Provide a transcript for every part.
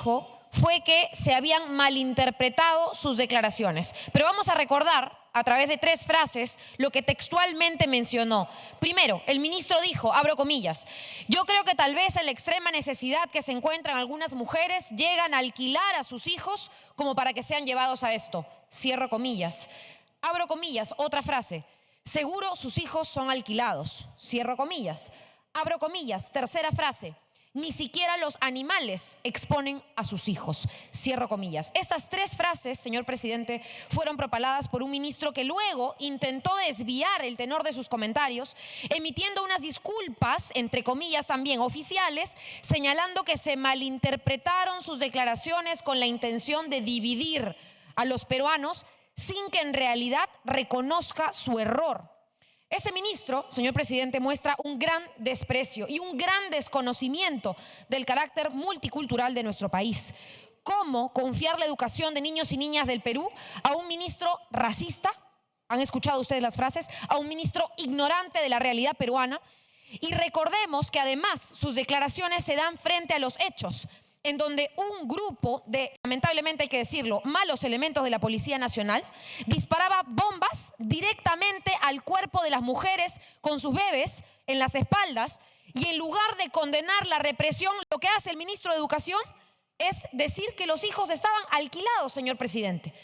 dijo fue que se habían malinterpretado sus declaraciones. Pero vamos a recordar a través de 3 frases lo que textualmente mencionó. Primero, el ministro dijo, abro comillas, yo creo que tal vez en la extrema necesidad que se encuentran algunas mujeres llegan a alquilar a sus hijos como para que sean llevados a esto. Cierro comillas. Abro comillas, otra frase. Seguro sus hijos son alquilados. Cierro comillas. Abro comillas, tercera frase. Ni siquiera los animales exponen a sus hijos. Cierro comillas. Estas 3 frases, señor presidente, fueron propaladas por un ministro que luego intentó desviar el tenor de sus comentarios, emitiendo unas disculpas, entre comillas también oficiales, señalando que se malinterpretaron sus declaraciones con la intención de dividir a los peruanos sin que en realidad reconozca su error. Ese ministro, señor presidente, muestra un gran desprecio y un gran desconocimiento del carácter multicultural de nuestro país. ¿Cómo confiar la educación de niños y niñas del Perú a un ministro racista? ¿Han escuchado ustedes las frases? A un ministro ignorante de la realidad peruana. Y recordemos que además sus declaraciones se dan frente a los hechos, en donde un grupo de, lamentablemente hay que decirlo, malos elementos de la Policía Nacional disparaba bombas directamente al cuerpo de las mujeres con sus bebés en las espaldas, y en lugar de condenar la represión, lo que hace el ministro de Educación es decir que los hijos estaban alquilados, señor presidente.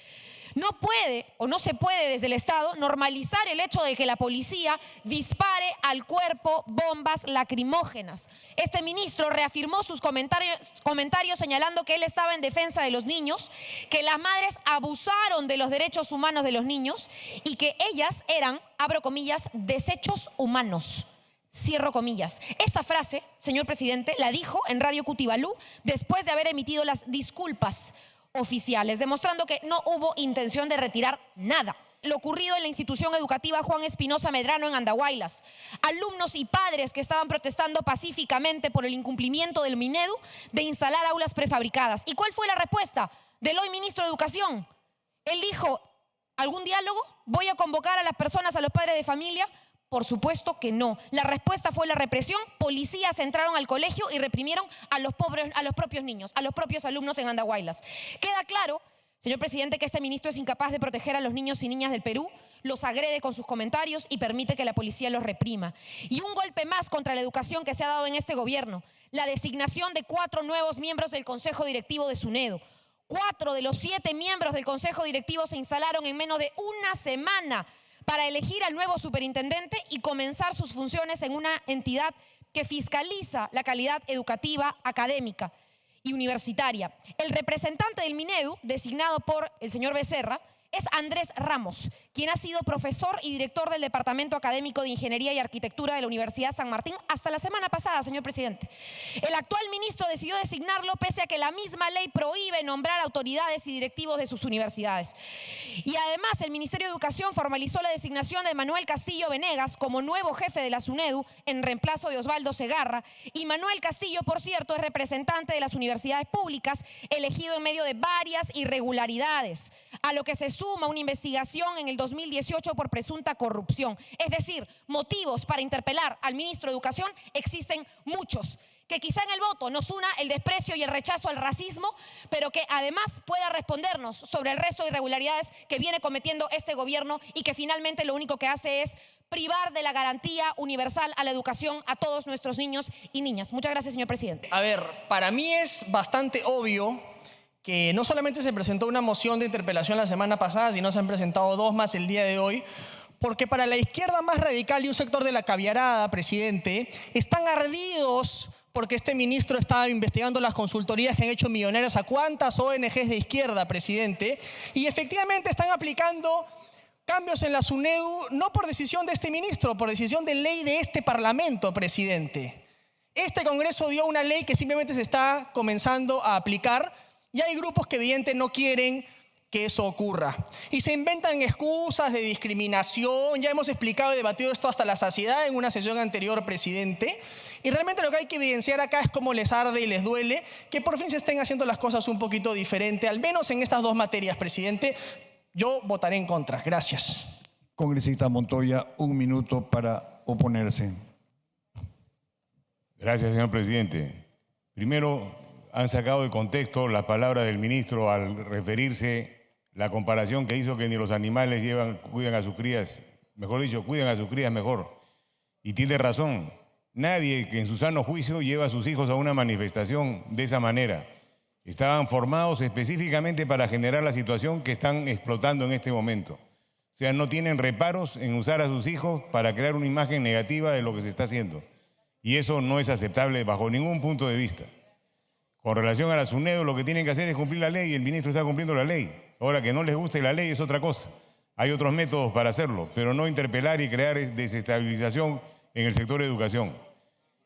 No puede o no se puede desde el Estado normalizar el hecho de que la policía dispare al cuerpo bombas lacrimógenas. Este ministro reafirmó sus comentarios señalando que él estaba en defensa de los niños, que las madres abusaron de los derechos humanos de los niños y que ellas eran, abro comillas, desechos humanos. Cierro comillas. Esa frase, señor presidente, la dijo en Radio Cutibalú después de haber emitido las disculpas oficiales, demostrando que no hubo intención de retirar nada. Lo ocurrido en la institución educativa Juan Espinosa Medrano en Andahuaylas. Alumnos y padres que estaban protestando pacíficamente por el incumplimiento del Minedu de instalar aulas prefabricadas. ¿Y cuál fue la respuesta del hoy ministro de Educación? Él dijo, ¿algún diálogo? ¿Voy a convocar a las personas, a los padres de familia? Por supuesto que no. La respuesta fue la represión. Policías entraron al colegio y reprimieron a los propios niños, a los propios alumnos en Andahuaylas. Queda claro, señor presidente, que este ministro es incapaz de proteger a los niños y niñas del Perú, los agrede con sus comentarios y permite que la policía los reprima. Y un golpe más contra la educación que se ha dado en este gobierno, la designación de 4 nuevos miembros del Consejo Directivo de SUNEDU. 4 de los 7 miembros del Consejo Directivo se instalaron en menos de una semana para elegir al nuevo superintendente y comenzar sus funciones en una entidad que fiscaliza la calidad educativa, académica y universitaria. El representante del Minedu, designado por el señor Becerra, es Andrés Ramos, quien ha sido profesor y director del Departamento Académico de Ingeniería y Arquitectura de la Universidad San Martín hasta la semana pasada, señor presidente. El actual ministro decidió designarlo pese a que la misma ley prohíbe nombrar autoridades y directivos de sus universidades. Y además el Ministerio de Educación formalizó la designación de Manuel Castillo Venegas como nuevo jefe de la SUNEDU en reemplazo de Osvaldo Segarra. Y Manuel Castillo, por cierto, es representante de las universidades públicas, elegido en medio de varias irregularidades, a lo que se suma una investigación en el 2018 por presunta corrupción. Es decir, motivos para interpelar al ministro de Educación existen muchos. Que quizá en el voto nos una el desprecio y el rechazo al racismo, pero que además pueda respondernos sobre el resto de irregularidades que viene cometiendo este gobierno y que finalmente lo único que hace es privar de la garantía universal a la educación a todos nuestros niños y niñas. Muchas gracias, señor presidente. A ver, para mí es bastante obvio que no solamente se presentó una moción de interpelación la semana pasada, sino se han presentado 2 más el día de hoy, porque para la izquierda más radical y un sector de la caviarada, presidente, están ardidos porque este ministro está investigando las consultorías que han hecho millonarias a cuántas ONGs de izquierda, presidente, y efectivamente están aplicando cambios en la SUNEDU, no por decisión de este ministro, por decisión de ley de este Parlamento, presidente. Este Congreso dio una ley que simplemente se está comenzando a aplicar. Y hay grupos que evidentemente no quieren que eso ocurra. Y se inventan excusas de discriminación. Ya hemos explicado y debatido esto hasta la saciedad en una sesión anterior, presidente. Y realmente lo que hay que evidenciar acá es cómo les arde y les duele que por fin se estén haciendo las cosas un poquito diferente, al menos en estas 2 materias, presidente. Yo votaré en contra. Gracias. Congresista Montoya, 1 minuto para oponerse. Gracias, señor presidente. Primero, han sacado de contexto las palabras del ministro al referirse la comparación que hizo que ni los animales cuidan a sus crías, mejor dicho, cuidan a sus crías mejor. Y tiene razón. Nadie que en su sano juicio lleva a sus hijos a una manifestación de esa manera. Estaban formados específicamente para generar la situación que están explotando en este momento. O sea, no tienen reparos en usar a sus hijos para crear una imagen negativa de lo que se está haciendo. Y eso no es aceptable bajo ningún punto de vista. Con relación a la SUNEDU, lo que tienen que hacer es cumplir la ley y el ministro está cumpliendo la ley. Ahora, que no les guste la ley es otra cosa. Hay otros métodos para hacerlo, pero no interpelar y crear desestabilización en el sector de educación.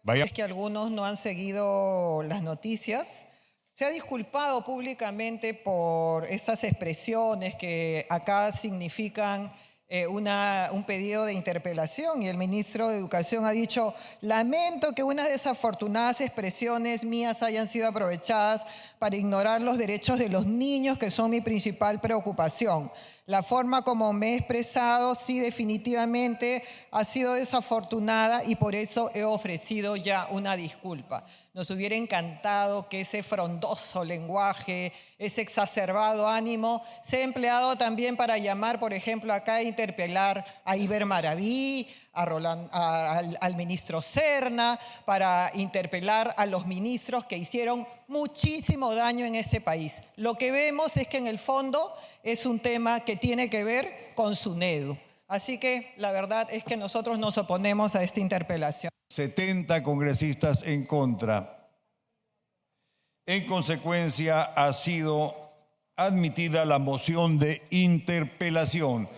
Es que algunos no han seguido las noticias. Se ha disculpado públicamente por estas expresiones que acá significan un pedido de interpelación, y el ministro de Educación ha dicho: lamento que unas desafortunadas expresiones mías hayan sido aprovechadas para ignorar los derechos de los niños, que son mi principal preocupación. La forma como me he expresado, sí, definitivamente ha sido desafortunada y por eso he ofrecido ya una disculpa. Nos hubiera encantado que ese frondoso lenguaje, ese exacerbado ánimo, sea empleado también para llamar, por ejemplo, acá a interpelar a Iber Maraví, al ministro Serna, para interpelar a los ministros que hicieron muchísimo daño en este país. Lo que vemos es que en el fondo es un tema que tiene que ver con SUNEDU. Así que la verdad es que nosotros nos oponemos a esta interpelación. 70 congresistas en contra. En consecuencia, ha sido admitida la moción de interpelación.